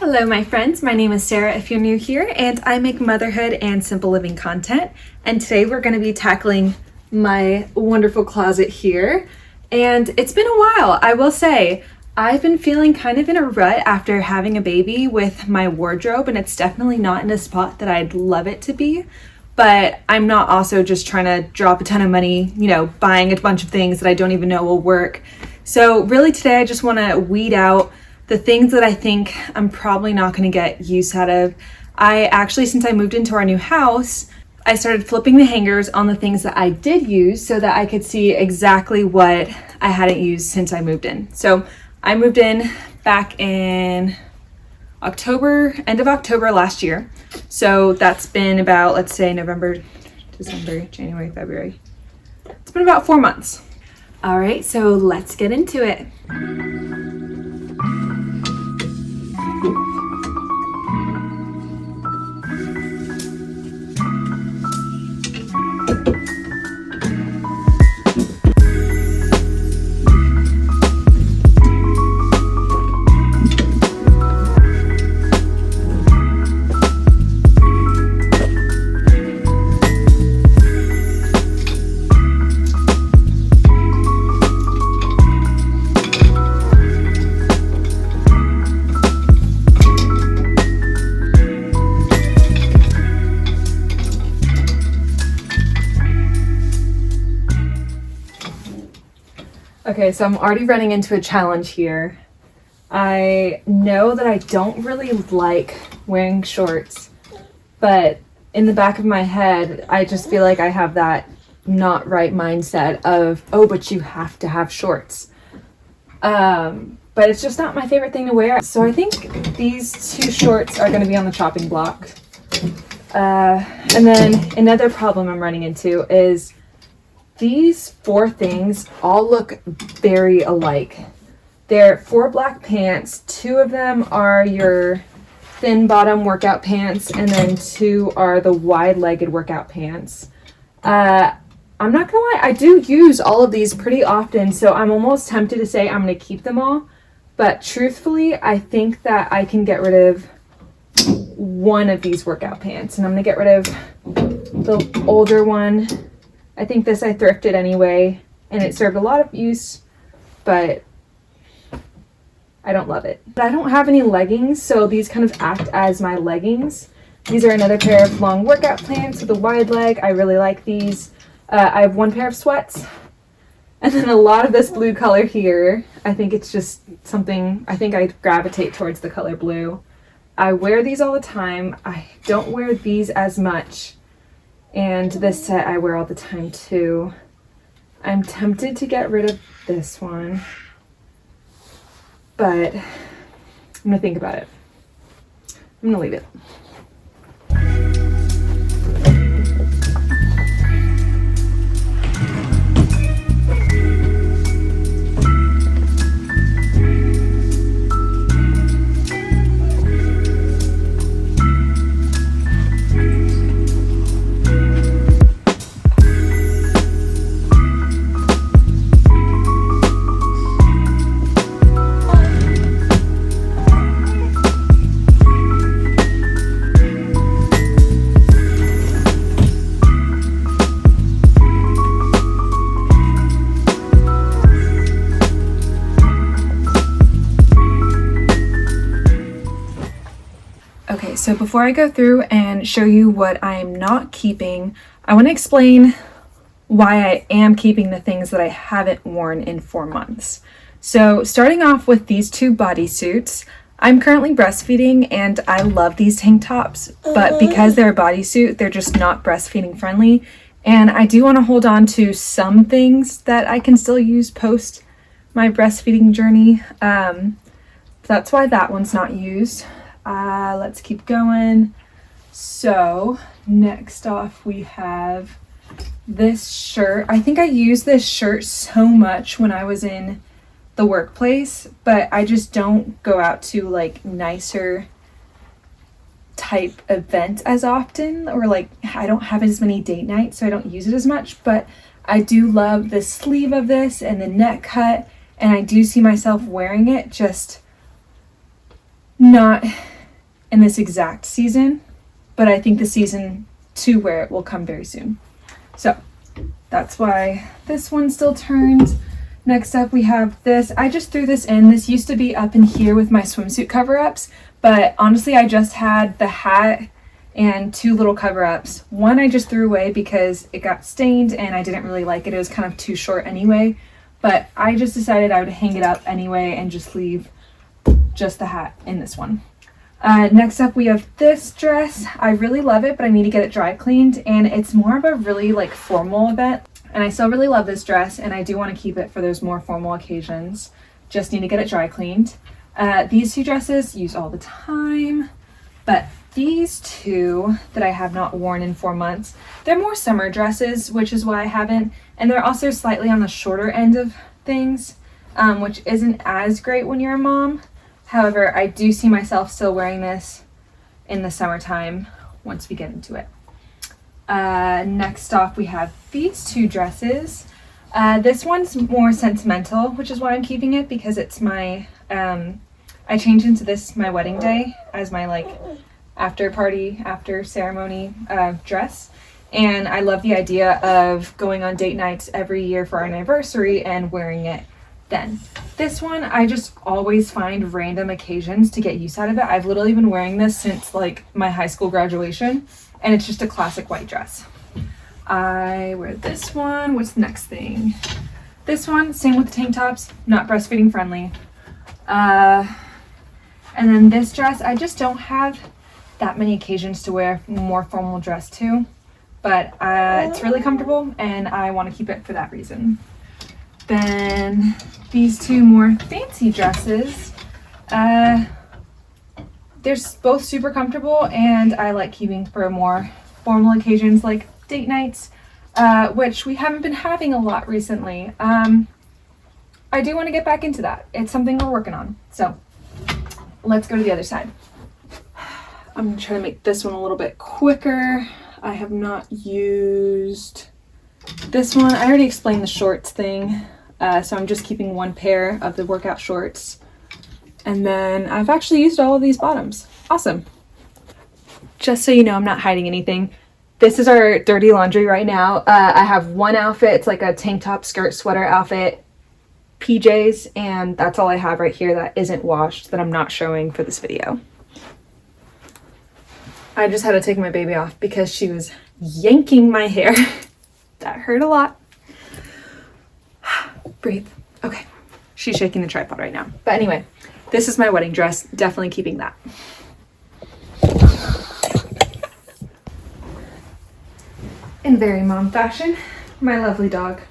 Hello my friends, my name is Sarah if you're new here, and I make motherhood and simple living content. And today we're going to be tackling my wonderful closet here. And it's been a while, I will say. I've been feeling kind of in a rut after having a baby with my wardrobe, and it's definitely not in a spot that I'd love it to be. But I'm not also just trying to drop a ton of money, buying a bunch of things that I don't even know will work. So really today I just want to weed out the things that I think I'm probably not going to get use out of. I actually, since I moved into our new house, I started flipping the hangers on the things that I did use so that I could see exactly what I hadn't used since I moved in. So I moved in back in October, end of October last year. So that's been about, let's say November, December, January, February. It's been about 4 months. All right, so let's get into it. Okay, so I'm already running into a challenge here. I know that I don't really like wearing shorts, but in the back of my head, I just feel like I have that not right mindset of, oh, but you have to have shorts. But it's just not my favorite thing to wear. So I think these two shorts are gonna be on the chopping block. And then another problem I'm running into is these 4 things all look very alike. They're 4 black pants. 2 of them are your thin bottom workout pants, and then 2 are the wide-legged workout pants. I'm not gonna lie, I do use all of these pretty often, so I'm almost tempted to say I'm gonna keep them all. But truthfully, I think that I can get rid of one of these workout pants, and I'm gonna get rid of the older one. I think this I thrifted anyway, and it served a lot of use, but I don't love it. But I don't have any leggings, so these kind of act as my leggings. These are another pair of long workout pants with a wide leg. I really like these. I have 1 pair of sweats, and then a lot of this blue color here. I think it's just something, I think I gravitate towards the color blue. I wear these all the time. I don't wear these as much. And this set I wear all the time too. I'm tempted to get rid of this one, but I'm gonna think about it. I'm gonna leave it. Okay, so before I go through and show you what I'm not keeping, I want to explain why I am keeping the things that I haven't worn in 4 months. So starting off with these 2 bodysuits, I'm currently breastfeeding and I love these tank tops, but because they're a bodysuit, they're just not breastfeeding friendly. And I do want to hold on to some things that I can still use post my breastfeeding journey. That's why that one's not used. Let's keep going. So next off we have this shirt. I think I used this shirt so much when I was in the workplace, but I just don't go out to like nicer type events as often, or like I don't have as many date nights, so I don't use it as much. But I do love the sleeve of this and the neck cut, and I do see myself wearing it, just not in this exact season, but I think the season to wear it will come very soon. So that's why this one still turned. Next up we have this. I just threw this in. This used to be up in here with my swimsuit cover-ups, but honestly I just had the hat and 2 little cover-ups. One I just threw away because it got stained and I didn't really like it. It was kind of too short anyway, but I just decided I would hang it up anyway and just leave just the hat in this one. Next up we have this dress. I really love it, but I need to get it dry cleaned, and it's more of a really like formal event, and I still really love this dress and I do want to keep it for those more formal occasions. Just need to get it dry cleaned. These 2 dresses use all the time, but these 2 that I have not worn in 4 months, they're more summer dresses, which is why I haven't, and they're also slightly on the shorter end of things, which isn't as great when you're a mom. However, I do see myself still wearing this in the summertime once we get into it. Next off, we have these 2 dresses. This one's more sentimental, which is why I'm keeping it, because it's my, I changed into this my wedding day as my like after party, after ceremony dress. And I love the idea of going on date nights every year for our anniversary and wearing it then. This one, I just always find random occasions to get use out of it. I've literally been wearing this since like my high school graduation, and it's just a classic white dress. I wear this one. What's the next thing? This one, same with the tank tops, not breastfeeding friendly. And then this dress, I just don't have that many occasions to wear more formal dress to, but it's really comfortable and I want to keep it for that reason. Then these 2 more fancy dresses, they're both super comfortable and I like keeping for more formal occasions like date nights, which we haven't been having a lot recently. I do want to get back into that. It's something we're working on. So let's go to the other side. I'm going to try to make this one a little bit quicker. I have not used this one. I already explained the shorts thing. So I'm just keeping 1 pair of the workout shorts. And then I've actually used all of these bottoms. Awesome. Just so you know, I'm not hiding anything. This is our dirty laundry right now. I have 1 outfit. It's like a tank top, skirt, sweater outfit, PJs, and that's all I have right here that isn't washed that I'm not showing for this video. I just had to take my baby off because she was yanking my hair. That hurt a lot. Breathe. Okay. She's shaking the tripod right now. But anyway, this is my wedding dress. Definitely keeping that. In very mom fashion, my lovely dog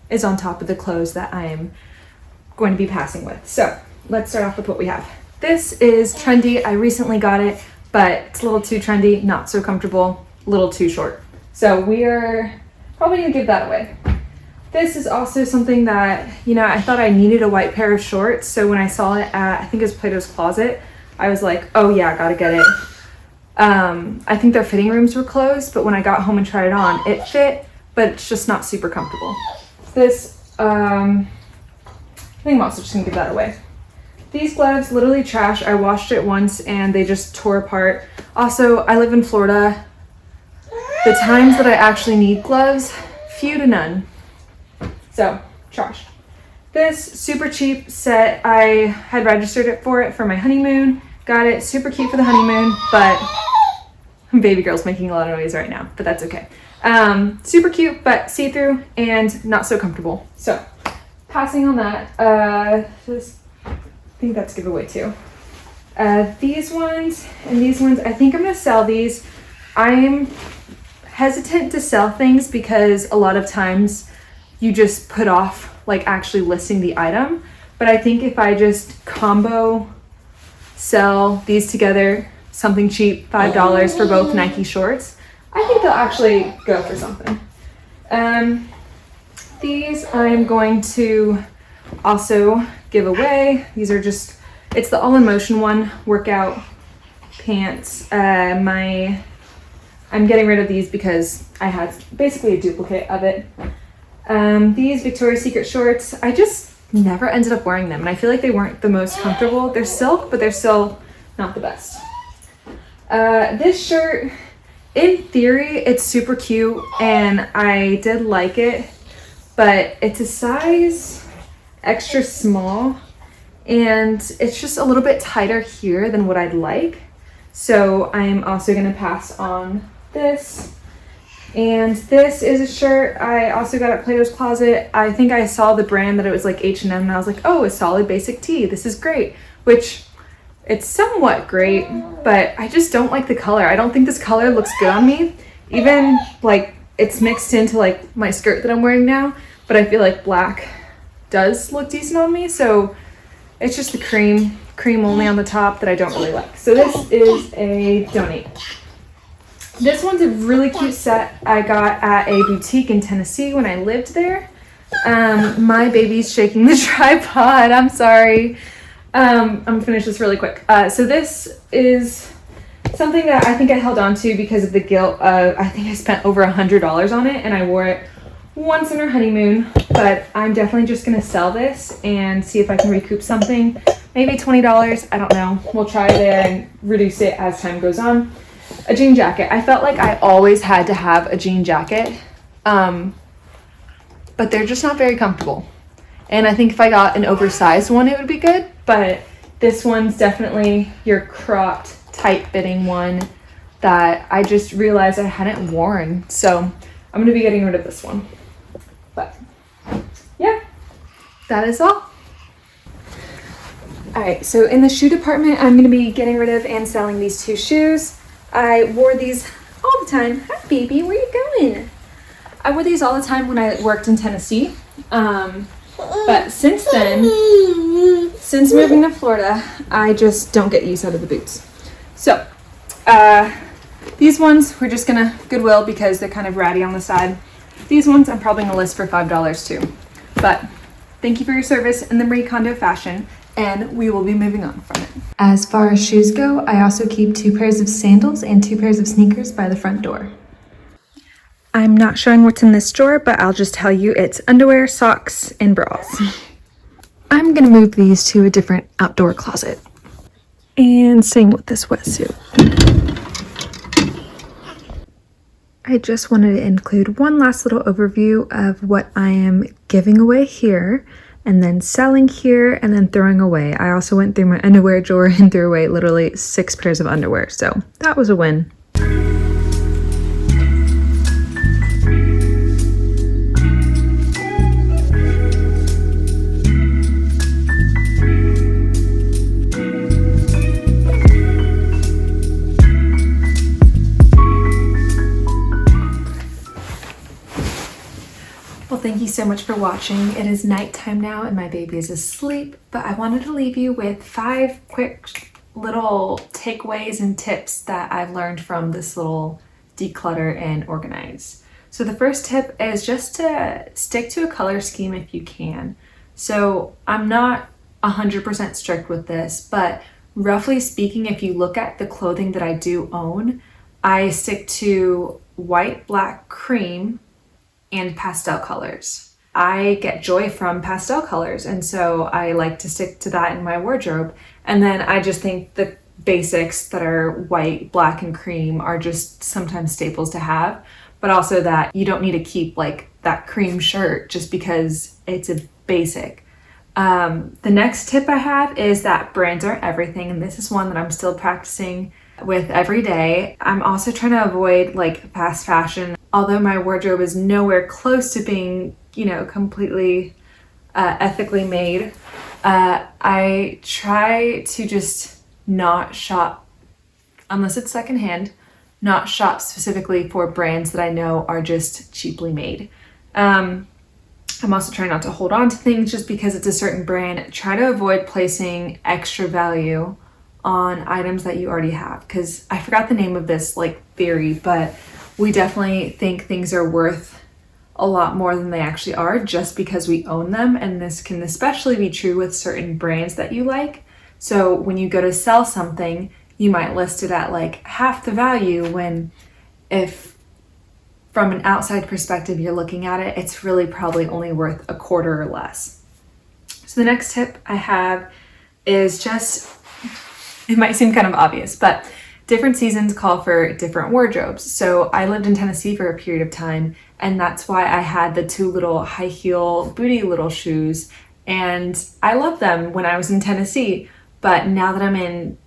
is on top of the clothes that I am going to be passing with. So let's start off with what we have. This is trendy. I recently got it, but it's a little too trendy, not so comfortable, a little too short. So we are probably gonna give that away. This is also something that, you know, I thought I needed a white pair of shorts. So when I saw it at, I think it was Plato's Closet, I was like, oh yeah, gotta get it. I think their fitting rooms were closed, but when I got home and tried it on, it fit, but it's just not super comfortable. This, I think I'm also just gonna give that away. These gloves, literally trash. I washed it once and they just tore apart. Also, I live in Florida. The times that I actually need gloves, few to none. So, trash. This super cheap set, I had registered it for my honeymoon. Got it, super cute for the honeymoon, but baby girl's making a lot of noise right now, but that's okay. Super cute, but see-through and not so comfortable. So, passing on that, I think that's giveaway too. These ones and these ones, I think I'm gonna sell these. I'm hesitant to sell things because a lot of times you just put off like actually listing the item. But I think if I just combo sell these together, something cheap, $5 for both Nike shorts, I think they'll actually go for something. These I'm going to also give away. These are just, it's the All in Motion one, workout pants. I'm getting rid of these because I had basically a duplicate of it. These Victoria's Secret shorts, I just never ended up wearing them, and I feel like they weren't the most comfortable. They're silk, but they're still not the best. This shirt, in theory, it's super cute and I did like it, but it's a size extra small and it's just a little bit tighter here than what I'd like. So I'm also gonna pass on this. And this is a shirt I also got at Plato's Closet. I think I saw the brand that it was like H&M and I was like, oh, a solid basic tee. This is great, which it's somewhat great, but I just don't like the color. I don't think this color looks good on me. Even like it's mixed into like my skirt that I'm wearing now, but I feel like black does look decent on me. So it's just the cream only on the top that I don't really like. So this is a donate. This one's a really cute set I got at a boutique in Tennessee when I lived there. My baby's shaking the tripod. I'm sorry. I'm gonna finish this really quick. So this is something that I think I held on to because of the guilt of, I think I spent over $100 on it and I wore it once in our honeymoon, but I'm definitely just gonna sell this and see if I can recoup something. Maybe $20, I don't know. We'll try there and reduce it as time goes on. A jean jacket. I felt like I always had to have a jean jacket, but they're just not very comfortable. And I think if I got an oversized one, it would be good. But this one's definitely your cropped, tight-fitting one that I just realized I hadn't worn. So I'm going to be getting rid of this one. But yeah, that is all. All right, so in the shoe department, I'm going to be getting rid of and selling these two shoes. I wore these all the time. Hi, baby, where you going? I wore these all the time when I worked in Tennessee. But since then, since moving to Florida, I just don't get use out of the boots. So, these ones we're just gonna Goodwill because they're kind of ratty on the side. These ones I'm probably gonna list for $5 too. But thank you for your service in the Marie Kondo fashion, and we will be moving on from it. As far as shoes go, I also keep 2 pairs of sandals and 2 pairs of sneakers by the front door. I'm not showing what's in this drawer, but I'll just tell you it's underwear, socks, and bras. I'm gonna move these to a different outdoor closet. And same with this wetsuit. I just wanted to include one last little overview of what I am giving away here, and then selling here, and then throwing away. I also went through my underwear drawer and threw away literally 6 pairs of underwear, so that was a win. Thank you so much for watching. It is nighttime now and my baby is asleep, but I wanted to leave you with 5 quick little takeaways and tips that I've learned from this little declutter and organize. So the first tip is just to stick to a color scheme if you can. So I'm not 100% strict with this, but roughly speaking, if you look at the clothing that I do own, I stick to white, black, cream, and pastel colors. I get joy from pastel colors, and so I like to stick to that in my wardrobe. And then I just think the basics that are white, black, and cream are just sometimes staples to have, but also that you don't need to keep like that cream shirt just because it's a basic. The next tip I have is that brands aren't everything, and this is one that I'm still practicing with every day. I'm also trying to avoid like fast fashion. Although my wardrobe is nowhere close to being, completely ethically made, I try to just not shop, unless it's secondhand, not shop specifically for brands that I know are just cheaply made. I'm also trying not to hold on to things just because it's a certain brand. Try to avoid placing extra value on items that you already have, because I forgot the name of this theory, but we definitely think things are worth a lot more than they actually are just because we own them. And this can especially be true with certain brands that you like. So when you go to sell something, you might list it at half the value, when if from an outside perspective you're looking at it, it's really probably only worth a quarter or less. So the next tip I have is just, it might seem kind of obvious, but different seasons call for different wardrobes. So I lived in Tennessee for a period of time, and that's why I had the 2 little high heel booty little shoes. And I loved them when I was in Tennessee. But now that I'm in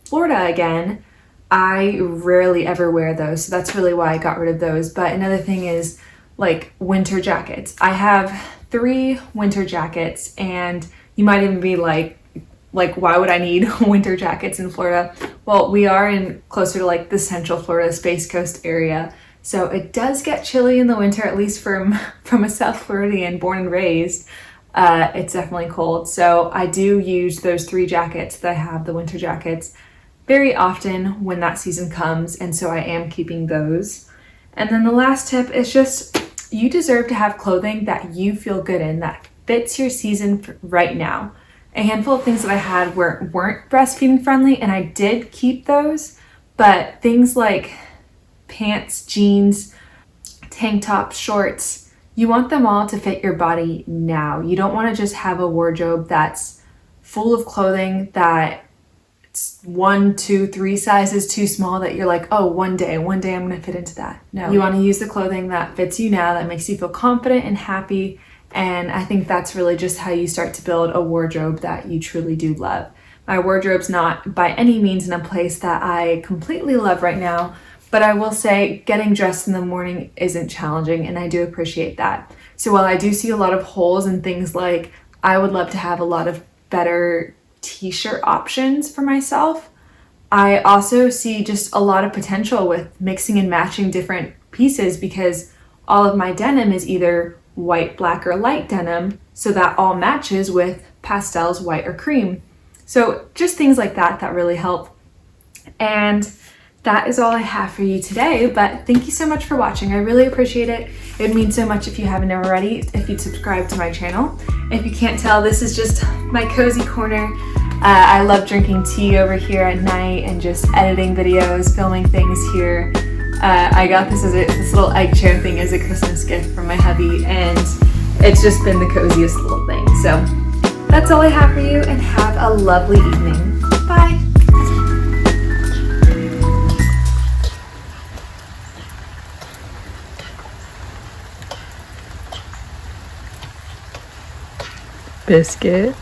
Florida again, I rarely ever wear those. So that's really why I got rid of those. But another thing is like winter jackets. I have 3 winter jackets, and you might even be like, why would I need winter jackets in Florida? Well, we are in closer to like the Central Florida Space Coast area. So it does get chilly in the winter, at least from a South Floridian born and raised. It's definitely cold. So I do use those 3 jackets that I have, the winter jackets, very often when that season comes. And so I am keeping those. And then the last tip is just, you deserve to have clothing that you feel good in, that fits your season right now. A handful of things that I had weren't breastfeeding friendly, and I did keep those, but things like pants, jeans, tank tops, shorts, you want them all to fit your body now. You don't want to just have a wardrobe that's full of clothing that it's 1, 2, 3 sizes too small that you're like, oh, one day I'm going to fit into that. No, you want to use the clothing that fits you now, that makes you feel confident and happy. And I think that's really just how you start to build a wardrobe that you truly do love. My wardrobe's not by any means in a place that I completely love right now, but I will say getting dressed in the morning isn't challenging, and I do appreciate that. So while I do see a lot of holes in things like I would love to have a lot of better t-shirt options for myself, I also see just a lot of potential with mixing and matching different pieces, because all of my denim is either white, black, or light denim, so that all matches with pastels, white or cream. So just things like that really help. And that is all I have for you today, but thank you so much for watching. I really appreciate it. It would mean so much if you haven't already, if you'd subscribe to my channel. If you can't tell, this is just my cozy corner. I love drinking tea over here at night and just editing videos, filming things here. I got this little egg chair thing as a Christmas gift from my hubby, and it's just been the coziest little thing. So that's all I have for you, and have a lovely evening. Bye. Biscuit.